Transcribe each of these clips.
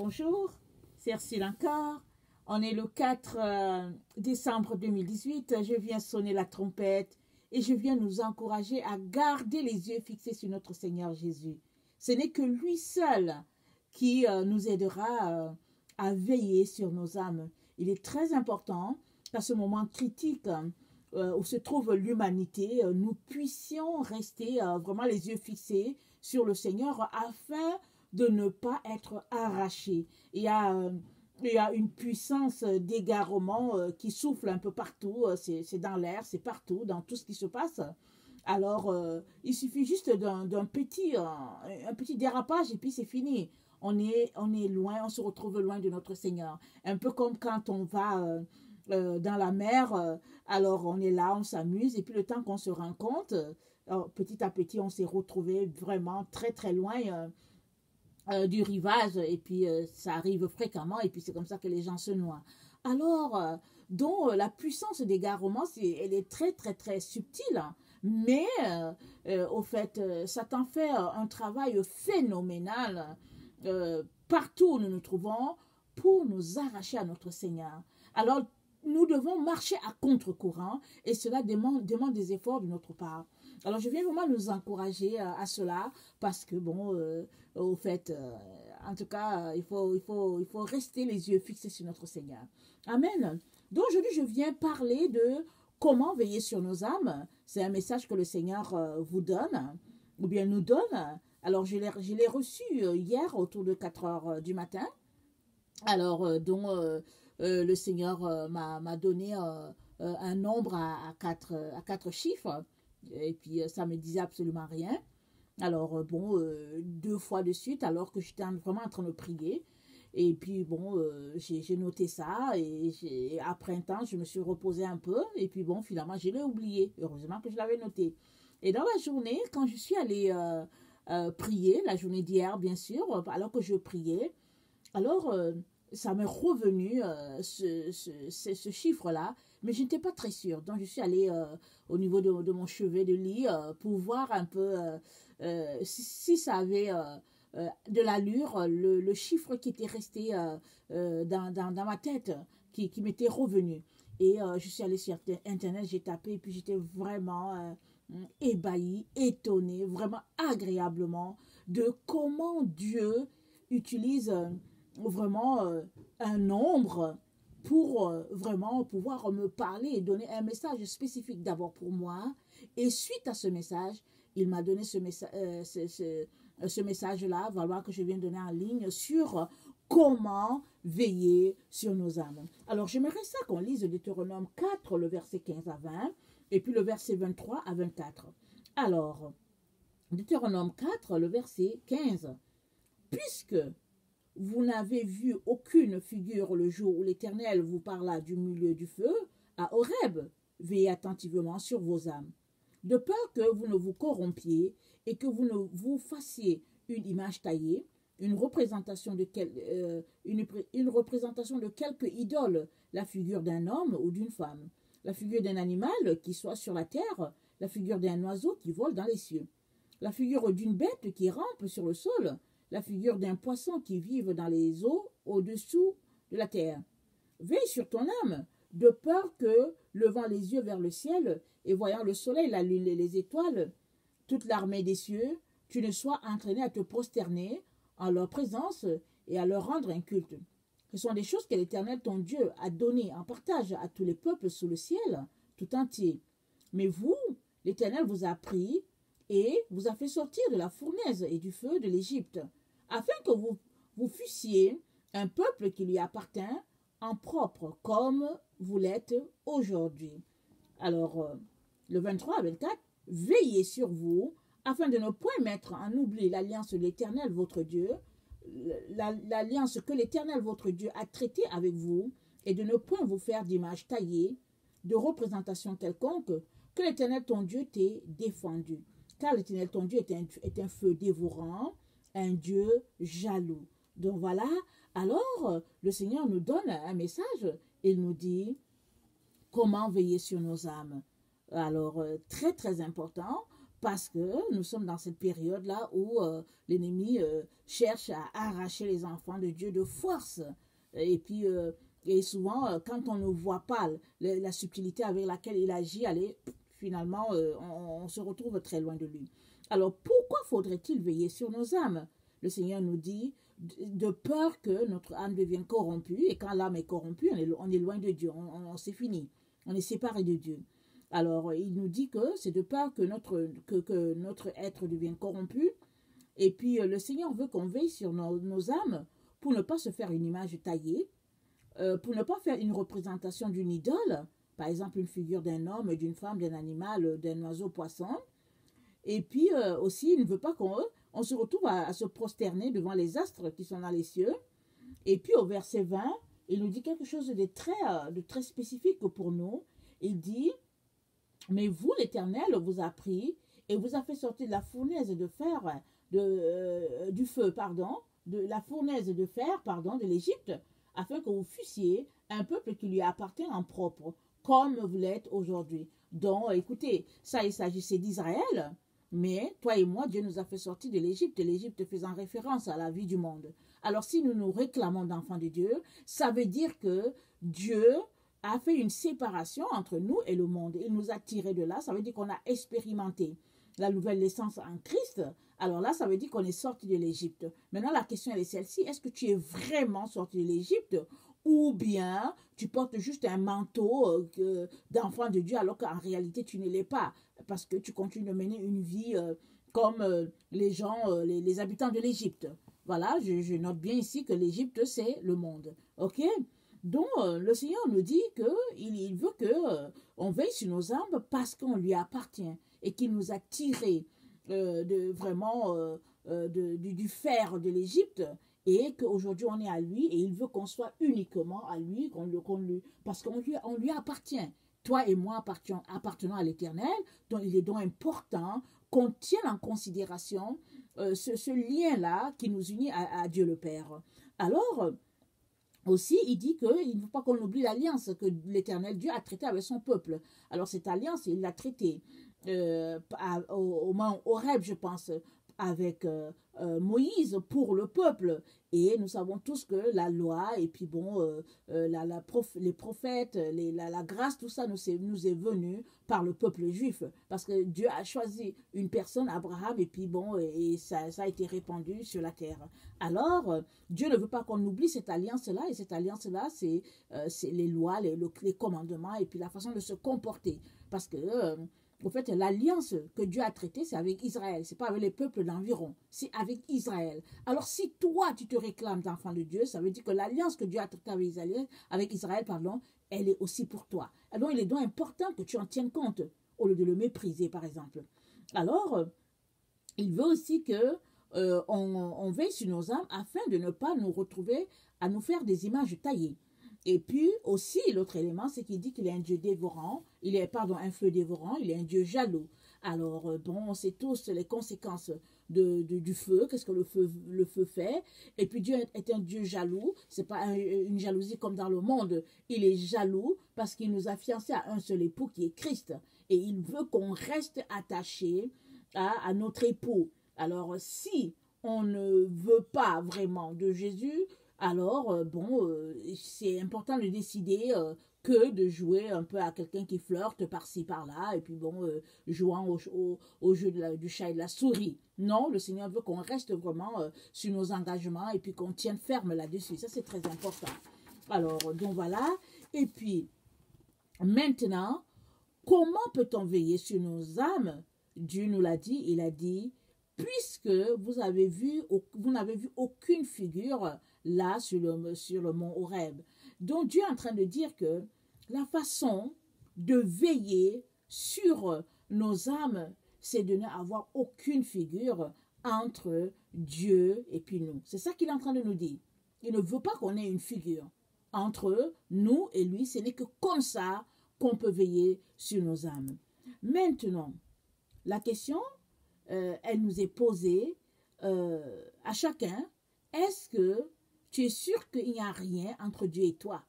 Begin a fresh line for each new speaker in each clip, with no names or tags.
Bonjour, c'est Ursule encore. On est le 4 décembre 2018. Je viens sonner la trompette et je viens nous encourager à garder les yeux fixés sur notre Seigneur Jésus. Ce n'est que lui seul qui nous aidera à veiller sur nos âmes. Il est très important qu'à ce moment critique où se trouve l'humanité, nous puissions rester vraiment les yeux fixés sur le Seigneur afin de ne pas être arrachés. Il y a une puissance d'égarement qui souffle un peu partout, c'est dans l'air, c'est partout, dans tout ce qui se passe. Alors, il suffit juste d'un petit dérapage et puis c'est fini. On est loin, on se retrouve loin de notre Seigneur. Un peu comme quand on va dans la mer, alors on est là, on s'amuse et puis le temps qu'on se rend compte, petit à petit, on s'est retrouvé vraiment très très loin du rivage et puis ça arrive fréquemment et puis c'est comme ça que les gens se noient. Alors, donc la puissance d'égarement, elle est très très très subtile, hein, mais au fait, Satan fait un travail phénoménal partout où nous nous trouvons pour nous arracher à notre Seigneur. Alors, nous devons marcher à contre-courant et cela demande des efforts de notre part. Alors, je viens vraiment nous encourager à cela parce que, bon, au fait, en tout cas, il faut rester les yeux fixés sur notre Seigneur. Amen. Donc, aujourd'hui, je viens parler de comment veiller sur nos âmes. C'est un message que le Seigneur vous donne, ou bien nous donne. Alors, je l'ai reçu hier autour de 4 heures du matin. Alors, le Seigneur m'a donné un nombre à quatre chiffres. Et puis, ça ne me disait absolument rien. Alors, bon, 2 fois de suite, alors que j'étais vraiment en train de prier. Et puis, bon, j'ai noté ça. Et après un temps, je me suis reposée un peu. Et puis, bon, finalement, je l'ai oublié. Heureusement que je l'avais noté. Et dans la journée, quand je suis allée prier, la journée d'hier, bien sûr, alors que je priais, alors, ça m'est revenu, ce chiffre-là, mais je n'étais pas très sûre. Donc, je suis allée au niveau de mon chevet de lit pour voir un peu si ça avait de l'allure, le chiffre qui était resté dans ma tête, qui m'était revenu. Et je suis allée sur Internet, j'ai tapé, et puis j'étais vraiment ébahie, étonnée, vraiment agréablement de comment Dieu utilise vraiment un nombre pour vraiment pouvoir me parler et donner un message spécifique d'abord pour moi. Et suite à ce message, il m'a donné ce message-là, voilà, que je viens de donner en ligne sur comment veiller sur nos âmes. Alors, j'aimerais ça qu'on lise Deutéronome 4, le verset 15 à 20, et puis le verset 23 à 24. Alors, Deutéronome 4, le verset 15. Puisque vous n'avez vu aucune figure le jour où l'Éternel vous parla du milieu du feu, à Horeb, veillez attentivement sur vos âmes, de peur que vous ne vous corrompiez et que vous ne vous fassiez une image taillée, une représentation de quelque idole, la figure d'un homme ou d'une femme, la figure d'un animal qui soit sur la terre, la figure d'un oiseau qui vole dans les cieux, la figure d'une bête qui rampe sur le sol, la figure d'un poisson qui vive dans les eaux au-dessous de la terre. Veille sur ton âme, de peur que, levant les yeux vers le ciel et voyant le soleil, la lune et les étoiles, toute l'armée des cieux, tu ne sois entraîné à te prosterner en leur présence et à leur rendre un culte. Ce sont des choses que l'Éternel ton Dieu a données en partage à tous les peuples sous le ciel tout entier. Mais vous, l'Éternel vous a pris et vous a fait sortir de la fournaise et du feu de l'Égypte, afin que vous fussiez un peuple qui lui appartient en propre, comme vous l'êtes aujourd'hui. Alors, le 23 à 24, veillez sur vous, afin de ne point mettre en oubli l'alliance de l'Éternel votre Dieu, l'alliance que l'Éternel votre Dieu a traitée avec vous, et de ne point vous faire d'image taillée, de représentation quelconque, que l'Éternel ton Dieu t'ait défendu. Car l'Éternel ton Dieu est un feu dévorant, un Dieu jaloux. Donc voilà, alors le Seigneur nous donne un message. Il nous dit comment veiller sur nos âmes. Alors très très important parce que nous sommes dans cette période-là où l'ennemi cherche à arracher les enfants de Dieu de force. Et puis, et souvent, quand on ne voit pas la subtilité avec laquelle il agit, allez, finalement, on se retrouve très loin de lui. Alors, pourquoi faudrait-il veiller sur nos âmes? Le Seigneur nous dit, de peur que notre âme devienne corrompue, et quand l'âme est corrompue, on est loin de Dieu, c'est fini, on est séparé de Dieu. Alors, il nous dit que c'est de peur que notre être devienne corrompu. Et puis, le Seigneur veut qu'on veille sur nos âmes pour ne pas se faire une image taillée, pour ne pas faire une représentation d'une idole, par exemple une figure d'un homme, d'une femme, d'un animal, d'un oiseau, poisson. Et puis, aussi, il ne veut pas qu'on se retrouve à se prosterner devant les astres qui sont dans les cieux. Et puis, au verset 20, il nous dit quelque chose de très spécifique pour nous. Il dit... Mais vous, l'Éternel, vous a pris et vous a fait sortir de la fournaise de fer, du feu, pardon, de la fournaise de fer, pardon, de l'Égypte, afin que vous fussiez un peuple qui lui appartient en propre, comme vous l'êtes aujourd'hui. Donc, écoutez, ça, il s'agissait d'Israël, mais toi et moi, Dieu nous a fait sortir de l'Égypte faisant référence à la vie du monde. Alors, si nous nous réclamons d'enfants de Dieu, ça veut dire que Dieu a fait une séparation entre nous et le monde. Il nous a tirés de là. Ça veut dire qu'on a expérimenté la nouvelle naissance en Christ. Alors là, ça veut dire qu'on est sorti de l'Égypte. Maintenant, la question elle est celle-ci. Est-ce que tu es vraiment sorti de l'Égypte ou bien tu portes juste un manteau d'enfant de Dieu alors qu'en réalité, tu ne l'es pas parce que tu continues de mener une vie comme les gens, les habitants de l'Égypte. Voilà, je note bien ici que l'Égypte, c'est le monde. OK? Donc, le Seigneur nous dit qu'il veut qu'on veille sur nos âmes parce qu'on lui appartient et qu'il nous a tirés du fer de l'Égypte et qu'aujourd'hui on est à lui et il veut qu'on soit uniquement à lui, parce qu'on lui appartient. Toi et moi appartenons à l'Éternel, donc il est donc important qu'on tienne en considération ce lien-là qui nous unit à Dieu le Père. Alors, aussi, il dit qu'il ne faut pas qu'on oublie l'alliance que l'Éternel Dieu a traitée avec son peuple. Alors, cette alliance, il l'a traitée au mont Horeb, je pense, avec Moïse pour le peuple. Et nous savons tous que la loi, et puis bon, les prophètes, la grâce, tout ça nous est venu par le peuple juif. Parce que Dieu a choisi une personne, Abraham, et puis bon, et ça a été répandu sur la terre. Alors, Dieu ne veut pas qu'on oublie cette alliance-là, et cette alliance-là, c'est les lois, les commandements, et puis la façon de se comporter. Parce que... en fait, l'alliance que Dieu a traitée, c'est avec Israël. Ce n'est pas avec les peuples d'environ. C'est avec Israël. Alors, si toi, tu te réclames d'enfant de Dieu, ça veut dire que l'alliance que Dieu a traitée avec Israël, elle est aussi pour toi. Alors, il est donc important que tu en tiennes compte, au lieu de le mépriser, par exemple. Alors, il veut aussi que on veille sur nos âmes afin de ne pas nous retrouver à nous faire des images taillées. Et puis aussi, l'autre élément, c'est qu'il dit qu'il est un Dieu dévorant, un feu dévorant, il est un Dieu jaloux. Alors, bon, on sait tous les conséquences du feu, qu'est-ce que le feu fait. Et puis Dieu est un Dieu jaloux, c'est pas une jalousie comme dans le monde, il est jaloux parce qu'il nous a fiancés à un seul époux qui est Christ. Et il veut qu'on reste attaché à notre époux. Alors, si on ne veut pas vraiment de Jésus, alors, c'est important de décider que de jouer un peu à quelqu'un qui flirte par-ci, par-là, et puis bon, jouant au jeu du chat et de la souris. Non, le Seigneur veut qu'on reste vraiment sur nos engagements et puis qu'on tienne ferme là-dessus. Ça, c'est très important. Alors, donc voilà. Et puis, maintenant, comment peut-on veiller sur nos âmes? Dieu nous l'a dit, il a dit, puisque vous n'avez vu aucune figure là sur le mont Horeb. Donc Dieu est en train de dire que la façon de veiller sur nos âmes, c'est de n'avoir aucune figure entre Dieu et puis nous. C'est ça qu'il est en train de nous dire. Il ne veut pas qu'on ait une figure entre nous et lui. Ce n'est que comme ça qu'on peut veiller sur nos âmes. Maintenant, la question, elle nous est posée à chacun. Est-ce que tu es sûr qu'il n'y a rien entre Dieu et toi?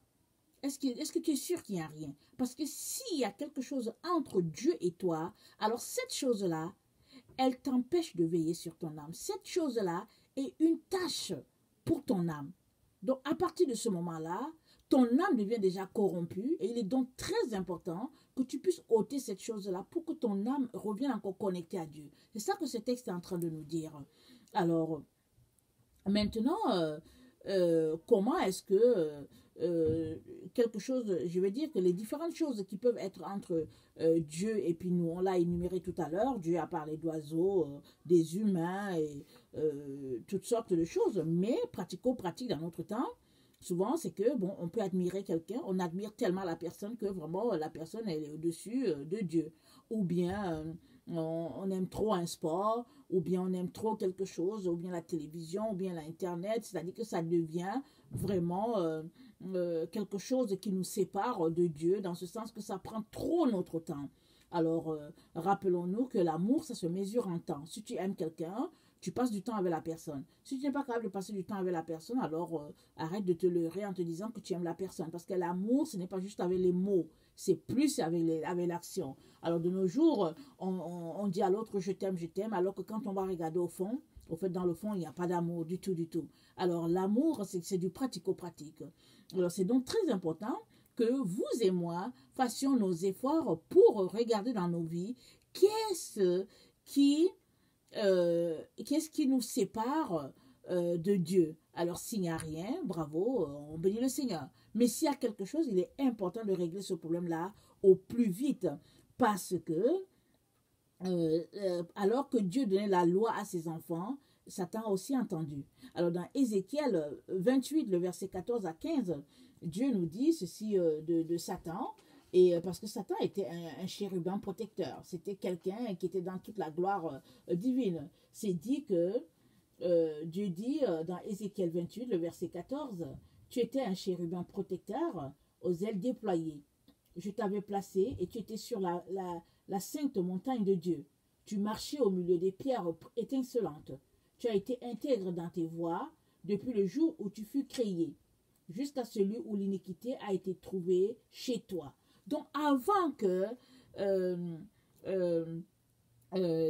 Est-ce que tu es sûr qu'il n'y a rien? Parce que s'il y a quelque chose entre Dieu et toi, alors cette chose-là, elle t'empêche de veiller sur ton âme. Cette chose-là est une tâche pour ton âme. Donc, à partir de ce moment-là, ton âme devient déjà corrompue et il est donc très important que tu puisses ôter cette chose-là pour que ton âme revienne encore connectée à Dieu. C'est ça que ce texte est en train de nous dire. Alors, maintenant, comment est-ce que quelque chose, je veux dire que les différentes choses qui peuvent être entre Dieu et puis nous, on l'a énuméré tout à l'heure, Dieu a parlé d'oiseaux, des humains et toutes sortes de choses, mais pratico-pratique dans notre temps, souvent c'est que, bon, on peut admirer quelqu'un, on admire tellement la personne que vraiment la personne elle est au-dessus de Dieu, ou bien on aime trop un sport, ou bien on aime trop quelque chose, ou bien la télévision, ou bien l'internet, c'est-à-dire que ça devient vraiment quelque chose qui nous sépare de Dieu, dans ce sens que ça prend trop notre temps. Alors, rappelons-nous que l'amour, ça se mesure en temps. Si tu aimes quelqu'un, tu passes du temps avec la personne. Si tu n'es pas capable de passer du temps avec la personne, alors arrête de te leurrer en te disant que tu aimes la personne. Parce que l'amour, ce n'est pas juste avec les mots, c'est plus avec l'action. Alors, de nos jours, on dit à l'autre je t'aime, alors que quand on va regarder au fond, dans le fond, il n'y a pas d'amour du tout, du tout. Alors, l'amour, c'est du pratico-pratique. Alors, c'est donc très important que vous et moi fassions nos efforts pour regarder dans nos vies qu'est-ce qui nous sépare de Dieu. Alors, s'il n'y a rien, bravo, on bénit le Seigneur. Mais s'il y a quelque chose, il est important de régler ce problème-là au plus vite. Parce que, alors que Dieu donnait la loi à ses enfants, Satan a aussi entendu. Alors, dans Ézéchiel 28, le verset 14 à 15, Dieu nous dit ceci de Satan. Et parce que Satan était un chérubin protecteur. C'était quelqu'un qui était dans toute la gloire divine. C'est dit que Dieu dit dans Ézéchiel 28, le verset 14, « Tu étais un chérubin protecteur aux ailes déployées. Je t'avais placé et tu étais sur la sainte montagne de Dieu. Tu marchais au milieu des pierres étincelantes. Tu as été intègre dans tes voies depuis le jour où tu fus créé, jusqu'à celui où l'iniquité a été trouvée chez toi. » Donc, avant que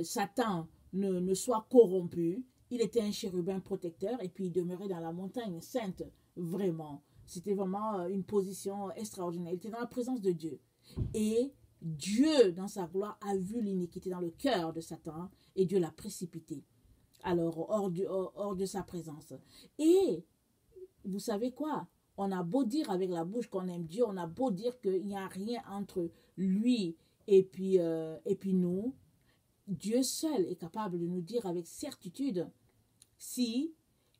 Satan ne soit corrompu, il était un chérubin protecteur et puis il demeurait dans la montagne sainte, vraiment. C'était vraiment une position extraordinaire. Il était dans la présence de Dieu. Et Dieu, dans sa gloire, a vu l'iniquité dans le cœur de Satan et Dieu l'a précipité. Alors, hors de sa présence. Et, vous savez quoi? On a beau dire avec la bouche qu'on aime Dieu, on a beau dire qu'il n'y a rien entre lui et puis nous, Dieu seul est capable de nous dire avec certitude si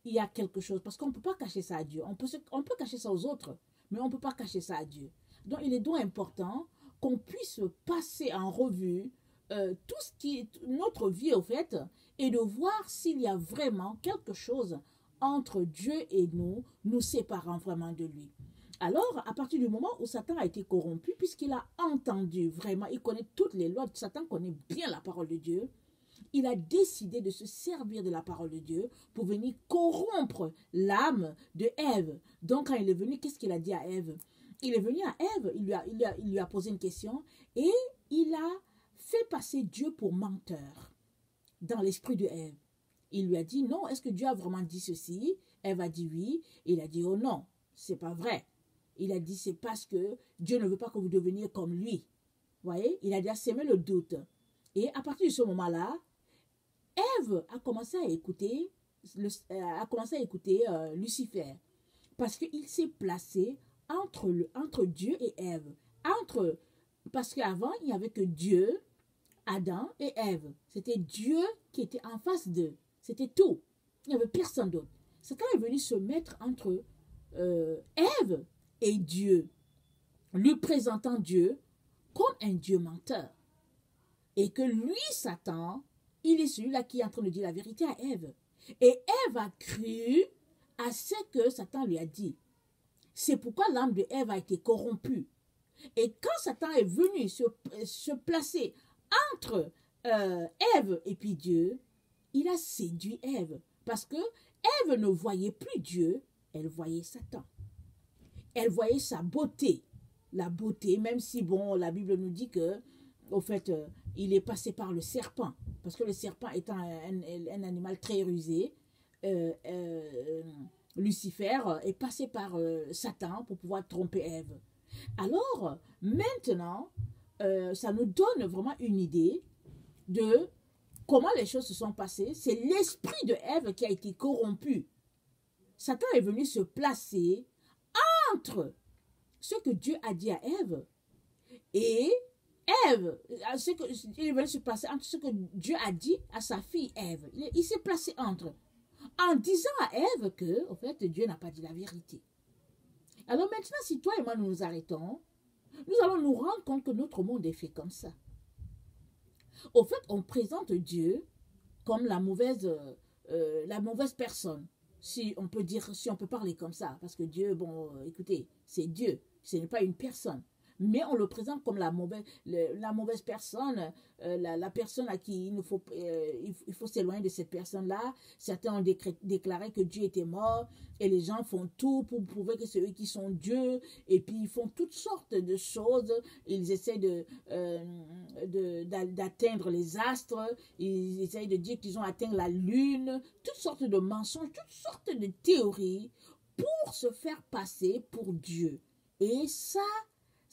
il y a quelque chose. Parce qu'on ne peut pas cacher ça à Dieu. On peut cacher ça aux autres, mais on ne peut pas cacher ça à Dieu. Donc, il est donc important qu'on puisse passer en revue tout ce qui est notre vie, au fait, et de voir s'il y a vraiment quelque chose entre Dieu et nous séparant vraiment de lui. Alors, à partir du moment où Satan a été corrompu, puisqu'il a entendu vraiment, il connaît toutes les lois, Satan connaît bien la parole de Dieu, il a décidé de se servir de la parole de Dieu pour venir corrompre l'âme de Ève. Donc, quand il est venu, qu'est-ce qu'il a dit à Ève? Il est venu à Ève, il lui a posé une question et il a fait passer Dieu pour menteur dans l'esprit de Ève. Il lui a dit, non, est-ce que Dieu a vraiment dit ceci? Ève a dit oui. Il a dit, oh non, c'est pas vrai. Il a dit, c'est parce que Dieu ne veut pas que vous deveniez comme lui. Vous voyez? Il a déjà sémé le doute. Et à partir de ce moment-là, Ève a commencé à écouter, Lucifer. Parce qu'il s'est placé entre Dieu et Ève. Parce qu'avant, il n'y avait que Dieu, Adam et Ève. C'était Dieu qui était en face d'eux. C'était tout. Il n'y avait personne d'autre. Satan est venu se mettre entre Ève et Dieu, lui présentant Dieu comme un Dieu menteur. Et que lui, Satan, il est celui-là qui est en train de dire la vérité à Ève. Et Ève a cru à ce que Satan lui a dit. C'est pourquoi l'âme de Ève a été corrompue. Et quand Satan est venu se placer entre Ève et puis Dieu, il a séduit Ève. Parce que Ève ne voyait plus Dieu, elle voyait Satan. Elle voyait sa beauté. La beauté, même si, bon, la Bible nous dit que, au fait, il est passé par le serpent. parce que le serpent étant un animal très rusé, Lucifer est passé par Satan pour pouvoir tromper Ève. Alors, maintenant, ça nous donne vraiment une idée de comment les choses se sont passées. C'est l'esprit de Ève qui a été corrompu. Satan est venu se placer entre ce que Dieu a dit à Ève et Ève, il est venu se placer entre ce que Dieu a dit à sa fille Ève. Il s'est placé entre, en disant à Ève que, en fait, Dieu n'a pas dit la vérité. Alors maintenant, si toi et moi nous nous arrêtons, nous allons nous rendre compte que notre monde est fait comme ça. Au fait, on présente Dieu comme la mauvaise personne. Si on peut dire, si on peut parler comme ça, parce que Dieu, bon, écoutez, c'est Dieu, ce n'est pas une personne. Mais on le présente comme la mauvaise personne, la personne à qui il faut s'éloigner de cette personne-là. Certains ont déclaré que Dieu était mort et les gens font tout pour prouver que c'est eux qui sont Dieu. Et puis ils font toutes sortes de choses. Ils essaient d'atteindre les astres. Ils essayent de dire qu'ils ont atteint la lune. Toutes sortes de mensonges, toutes sortes de théories pour se faire passer pour Dieu. Et ça,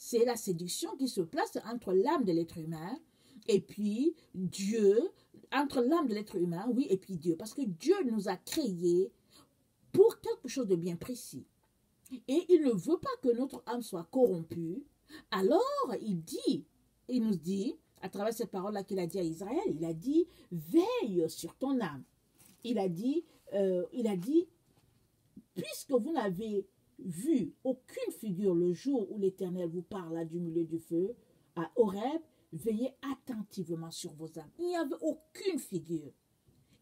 c'est la séduction qui se place entre l'âme de l'être humain et puis Dieu, entre l'âme de l'être humain, oui, et puis Dieu. Parce que Dieu nous a créés pour quelque chose de bien précis. Et il ne veut pas que notre âme soit corrompue. Alors, il nous dit, à travers cette parole-là qu'il a dit à Israël, il a dit, veille sur ton âme. Il a dit, puisque vous n'avez vu aucune figure le jour où l'Éternel vous parla du milieu du feu, à Horeb, veillez attentivement sur vos âmes. Il n'y avait aucune figure.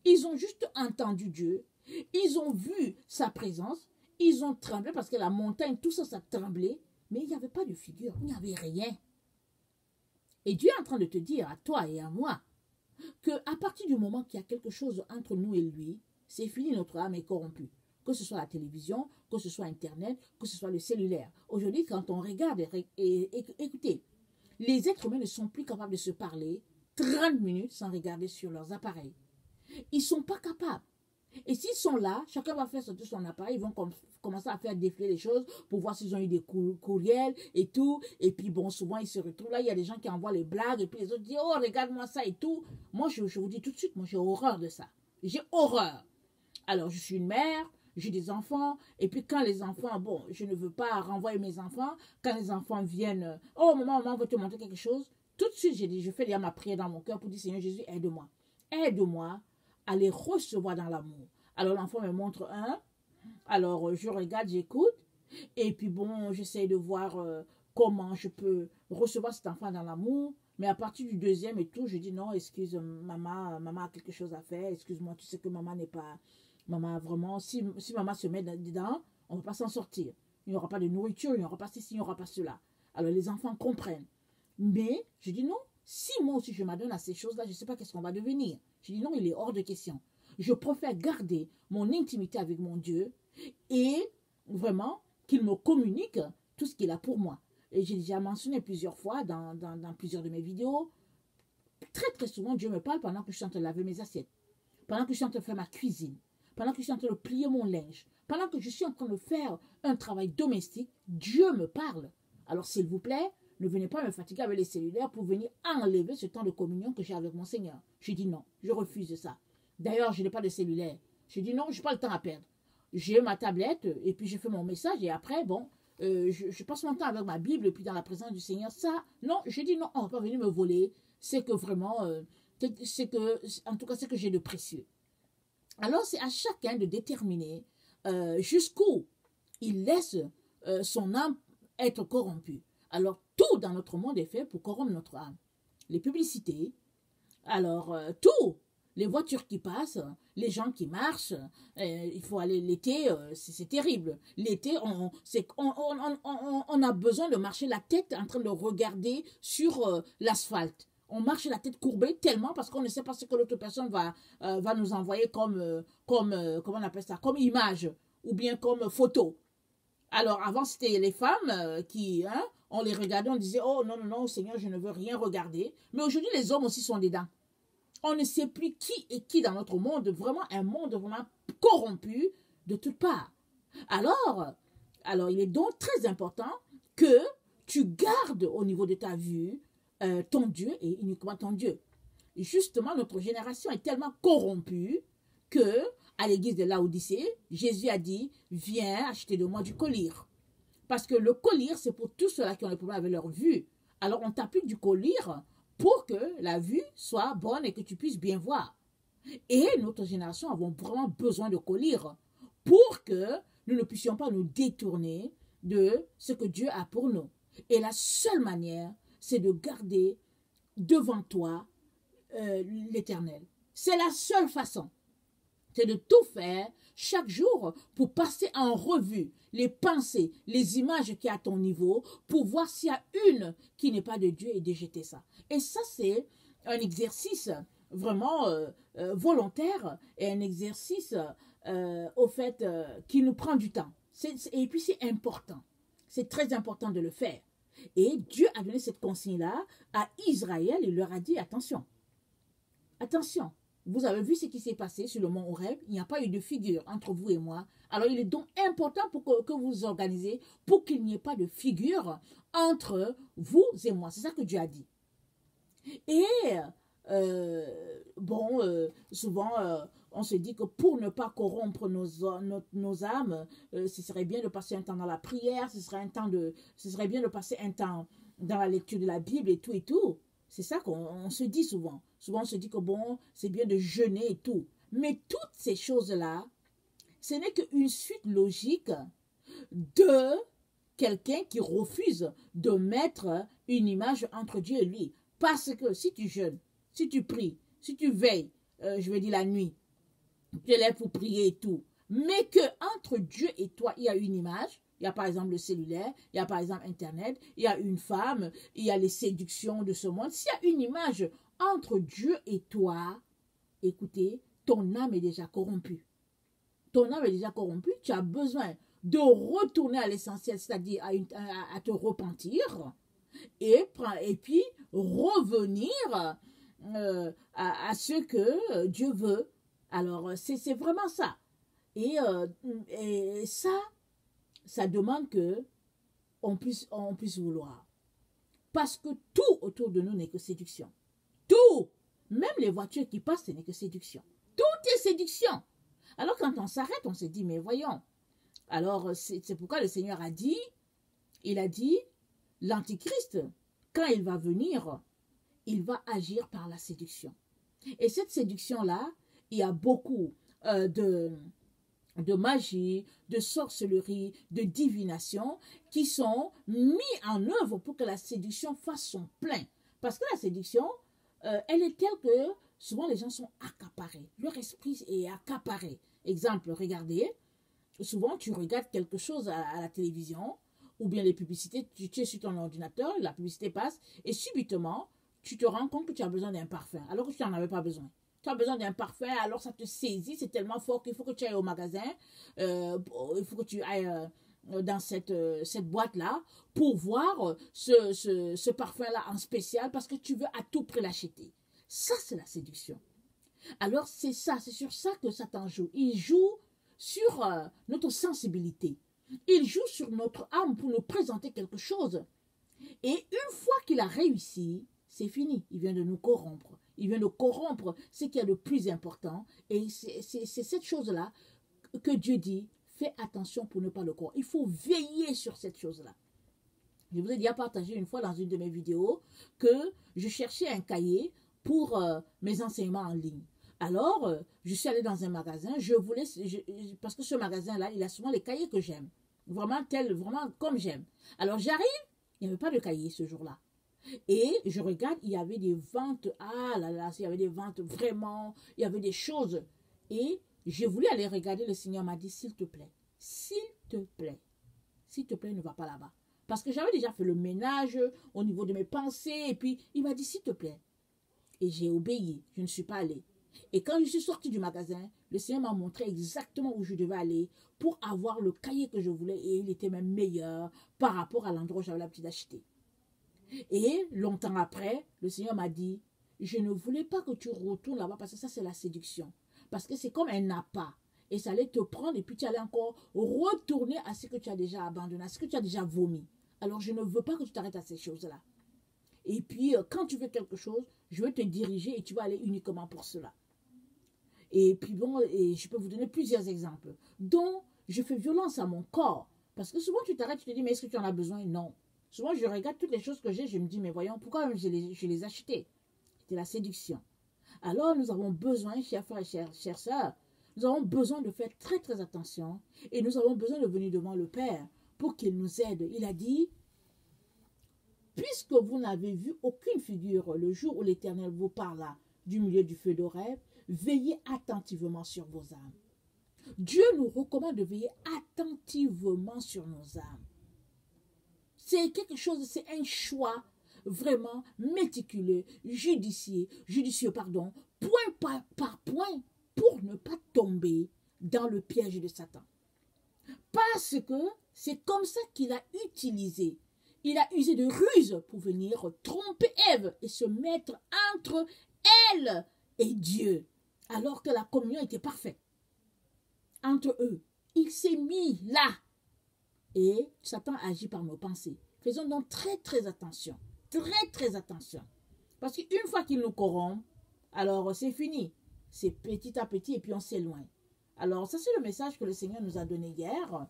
Ils ont juste entendu Dieu, ils ont vu sa présence, ils ont tremblé parce que la montagne, tout ça, ça tremblait, mais il n'y avait pas de figure, il n'y avait rien. Et Dieu est en train de te dire, à toi et à moi, qu'à partir du moment qu'il y a quelque chose entre nous et lui, c'est fini, notre âme est corrompue. Que ce soit la télévision, que ce soit Internet, que ce soit le cellulaire. Aujourd'hui, quand on regarde, écoutez, les êtres humains ne sont plus capables de se parler 30 minutes sans regarder sur leurs appareils. Ils ne sont pas capables. Et s'ils sont là, chacun va faire sortir son appareil, ils vont commencer à faire défiler les choses pour voir s'ils ont eu des courriels et tout. Et puis bon, souvent ils se retrouvent là, il y a des gens qui envoient les blagues et puis les autres disent, oh regarde-moi ça et tout. Moi, je vous dis tout de suite, moi j'ai horreur de ça. J'ai horreur. Alors, je suis une mère. J'ai des enfants, et puis quand les enfants, bon, je ne veux pas renvoyer mes enfants, quand les enfants viennent, oh maman, on veut te montrer quelque chose, tout de suite, je fais déjà ma prière dans mon cœur pour dire, Seigneur Jésus, aide-moi. Aide-moi à les recevoir dans l'amour. Alors l'enfant me montre un, alors je regarde, j'écoute, et puis bon, j'essaie de voir comment je peux recevoir cet enfant dans l'amour, mais à partir du deuxième et tout, je dis non, excuse, maman a quelque chose à faire, excuse-moi, tu sais que maman n'est pas... Maman, vraiment, si maman se met dedans, on ne va pas s'en sortir. Il n'y aura pas de nourriture, il n'y aura pas ceci, il n'y aura pas cela. Alors les enfants comprennent. Mais je dis non, si moi aussi je m'adonne à ces choses-là, je ne sais pas qu'est-ce qu'on va devenir. Je dis non, il est hors de question. Je préfère garder mon intimité avec mon Dieu et vraiment qu'il me communique tout ce qu'il a pour moi. Et j'ai déjà mentionné plusieurs fois dans plusieurs de mes vidéos, très très souvent Dieu me parle pendant que je suis en train de laver mes assiettes, pendant que je suis en train de faire ma cuisine, pendant que je suis en train de plier mon linge, pendant que je suis en train de faire un travail domestique, Dieu me parle. Alors s'il vous plaît, ne venez pas me fatiguer avec les cellulaires pour venir enlever ce temps de communion que j'ai avec mon Seigneur. Je dis non, je refuse ça. D'ailleurs, je n'ai pas de cellulaire. Je dis non, je n'ai pas le temps à perdre. J'ai ma tablette et puis je fais mon message et après, bon, je passe mon temps avec ma Bible et puis dans la présence du Seigneur. Ça, non, je dis non, on ne va pas venir me voler. C'est que vraiment, en tout cas, c'est que j'ai de précieux. Alors, c'est à chacun de déterminer jusqu'où il laisse son âme être corrompue. Alors, tout dans notre monde est fait pour corrompre notre âme. Les publicités, alors tout, les voitures qui passent, les gens qui marchent, il faut aller l'été, c'est terrible. L'été, on a besoin de marcher la tête en train de regarder sur l'asphalte. On marche la tête courbée tellement parce qu'on ne sait pas ce que l'autre personne va nous envoyer comment on appelle ça, comme image ou bien comme photo. Alors avant c'était les femmes qui, on les regardait, on disait oh non non non Seigneur je ne veux rien regarder. Mais aujourd'hui les hommes aussi sont dedans. On ne sait plus qui est qui dans notre monde, vraiment un monde vraiment corrompu de toutes parts. Alors, il est donc très important que tu gardes au niveau de ta vue ton Dieu et uniquement ton Dieu. Justement, notre génération est tellement corrompue que, à l'église de Laodicée, Jésus a dit, viens acheter de moi du collyre. Parce que le collyre, c'est pour tous ceux-là qui ont des problèmes avec leur vue. Alors, on t'applique du collyre pour que la vue soit bonne et que tu puisses bien voir. Et notre génération avons vraiment besoin de collyre pour que nous ne puissions pas nous détourner de ce que Dieu a pour nous. Et la seule manière, c'est de garder devant toi l'Éternel. C'est la seule façon. C'est de tout faire chaque jour pour passer en revue les pensées, les images qui sont à ton niveau, pour voir s'il y a une qui n'est pas de Dieu et de jeter ça. Et ça, c'est un exercice vraiment volontaire et un exercice au fait qui nous prend du temps. Et puis c'est important. C'est très important de le faire. Et Dieu a donné cette consigne-là à Israël. Il leur a dit, attention, attention, vous avez vu ce qui s'est passé sur le mont Horeb. Il n'y a pas eu de figure entre vous et moi. Alors il est donc important pour que vous vous organisez pour qu'il n'y ait pas de figure entre vous et moi. C'est ça que Dieu a dit. Et souvent on se dit que pour ne pas corrompre nos âmes, ce serait bien de passer un temps dans la prière, ce serait bien de passer un temps dans la lecture de la Bible et tout et tout. C'est ça qu'on se dit souvent. Souvent, on se dit que bon, c'est bien de jeûner et tout. Mais toutes ces choses-là, ce n'est qu'une suite logique de quelqu'un qui refuse de mettre une image entre Dieu et lui. Parce que si tu jeûnes, si tu pries, si tu veilles, je veux dire la nuit, tu te lèves pour prier et tout, mais que entre Dieu et toi, il y a une image. Il y a par exemple le cellulaire, il y a par exemple Internet, il y a une femme, il y a les séductions de ce monde. S'il y a une image entre Dieu et toi, écoutez, ton âme est déjà corrompue. Ton âme est déjà corrompue, tu as besoin de retourner à l'essentiel, c'est-à-dire à te repentir et puis revenir à ce que Dieu veut. Alors, c'est vraiment ça. Et ça demande que on puisse vouloir. Parce que tout autour de nous n'est que séduction. Tout, même les voitures qui passent, ce n'est que séduction. Tout est séduction. Alors quand on s'arrête, on se dit, mais voyons. Alors c'est pourquoi le Seigneur a dit, l'Antichrist, quand il va venir, il va agir par la séduction. Et cette séduction-là, il y a beaucoup de magie, de sorcellerie, de divination qui sont mis en œuvre pour que la séduction fasse son plein. Parce que la séduction, elle est telle que souvent les gens sont accaparés. Leur esprit est accaparé. Exemple, regardez, souvent tu regardes quelque chose à la télévision ou bien les publicités, tu es sur ton ordinateur, la publicité passe et subitement, tu te rends compte que tu as besoin d'un parfum alors que tu n'en avais pas besoin. Tu as besoin d'un parfum, alors ça te saisit, c'est tellement fort qu'il faut que tu ailles au magasin, il faut que tu ailles dans cette boîte-là pour voir ce parfum-là en spécial parce que tu veux à tout prix l'acheter. Ça, c'est la séduction. Alors, c'est sur ça que Satan joue. Il joue sur notre sensibilité. Il joue sur notre âme pour nous présenter quelque chose. Et une fois qu'il a réussi, c'est fini. Il vient de nous corrompre. Il vient de corrompre ce qui est le plus important. Et c'est cette chose-là que Dieu dit, fais attention pour ne pas le corrompre. Il faut veiller sur cette chose-là. Je vous ai déjà partagé une fois dans une de mes vidéos que je cherchais un cahier pour mes enseignements en ligne. Alors, je suis allée dans un magasin, parce que ce magasin-là, il a souvent les cahiers que j'aime. Vraiment comme j'aime. Alors, j'arrive, il n'y avait pas de cahier ce jour-là. Et je regarde, il y avait des ventes, ah là là, il y avait des ventes vraiment, il y avait des choses. Et j'ai voulu aller regarder, le Seigneur m'a dit, s'il te plaît, ne va pas là-bas. Parce que j'avais déjà fait le ménage au niveau de mes pensées, et puis il m'a dit, s'il te plaît. Et j'ai obéi, je ne suis pas allée. Et quand je suis sortie du magasin, le Seigneur m'a montré exactement où je devais aller pour avoir le cahier que je voulais, et il était même meilleur par rapport à l'endroit où j'avais l'habitude d'acheter. Et longtemps après, le Seigneur m'a dit, je ne voulais pas que tu retournes là-bas parce que ça, c'est la séduction. Parce que c'est comme un appât. Et ça allait te prendre et puis tu allais encore retourner à ce que tu as déjà abandonné, à ce que tu as déjà vomi. Alors, je ne veux pas que tu t'arrêtes à ces choses-là. Et puis, quand tu veux quelque chose, je vais te diriger et tu vas aller uniquement pour cela. Et puis bon, et je peux vous donner plusieurs exemples. Donc, je fais violence à mon corps. Parce que souvent, tu t'arrêtes, tu te dis, mais est-ce que tu en as besoin? Non. Souvent, je regarde toutes les choses que j'ai, je me dis, mais voyons, pourquoi je les achetais? C'était la séduction. Alors, nous avons besoin, chers frères et chères sœurs, nous avons besoin de faire très, très attention. Et nous avons besoin de venir devant le Père pour qu'il nous aide. Il a dit, puisque vous n'avez vu aucune figure le jour où l'Éternel vous parla du milieu du feu de rêve, veillez attentivement sur vos âmes. Dieu nous recommande de veiller attentivement sur nos âmes. C'est quelque chose, c'est un choix vraiment méticuleux, judicieux, point par point, pour ne pas tomber dans le piège de Satan. Parce que c'est comme ça qu'il a utilisé. Il a usé de ruse pour venir tromper Ève et se mettre entre elle et Dieu, alors que la communion était parfaite entre eux. Il s'est mis là. Et Satan agit par nos pensées. Faisons donc très, très attention. Très, très attention. Parce qu'une fois qu'il nous corrompt, alors c'est fini. C'est petit à petit et puis on s'éloigne. Alors ça, c'est le message que le Seigneur nous a donné hier.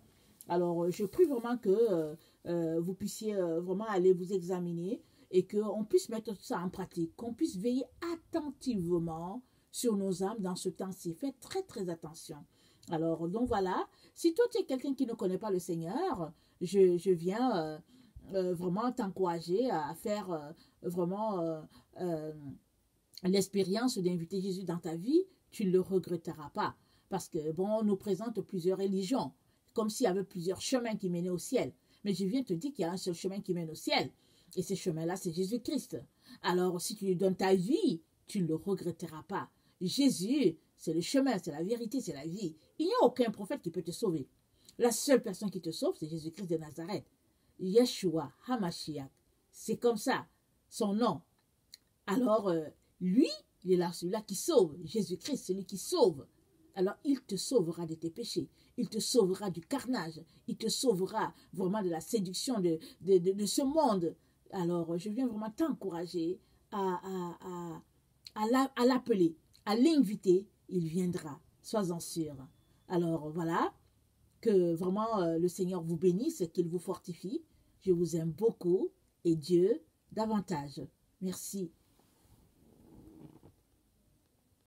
Alors je prie vraiment que vous puissiez vraiment aller vous examiner et qu'on puisse mettre tout ça en pratique. Qu'on puisse veiller attentivement sur nos âmes dans ce temps-ci. Faites très, très attention. Alors, donc voilà, si toi tu es quelqu'un qui ne connaît pas le Seigneur, je viens vraiment t'encourager à faire vraiment l'expérience d'inviter Jésus dans ta vie, tu ne le regretteras pas. Parce que, bon, on nous présente plusieurs religions, comme s'il y avait plusieurs chemins qui menaient au ciel. Mais je viens te dire qu'il y a un seul chemin qui mène au ciel. Et ce chemin-là, c'est Jésus-Christ. Alors, si tu lui donnes ta vie, tu ne le regretteras pas. Jésus, c'est le chemin, c'est la vérité, c'est la vie. Il n'y a aucun prophète qui peut te sauver. La seule personne qui te sauve, c'est Jésus-Christ de Nazareth. Yeshua HaMashiach. C'est comme ça, son nom. Alors, lui, il est là, celui-là qui sauve. Jésus-Christ, celui qui sauve. Alors, il te sauvera de tes péchés. Il te sauvera du carnage. Il te sauvera vraiment de la séduction de ce monde. Alors, je viens vraiment t'encourager à l'appeler, à l'inviter. Il viendra. Sois-en sûr. Alors, voilà. Que vraiment le Seigneur vous bénisse, qu'il vous fortifie. Je vous aime beaucoup et Dieu davantage. Merci.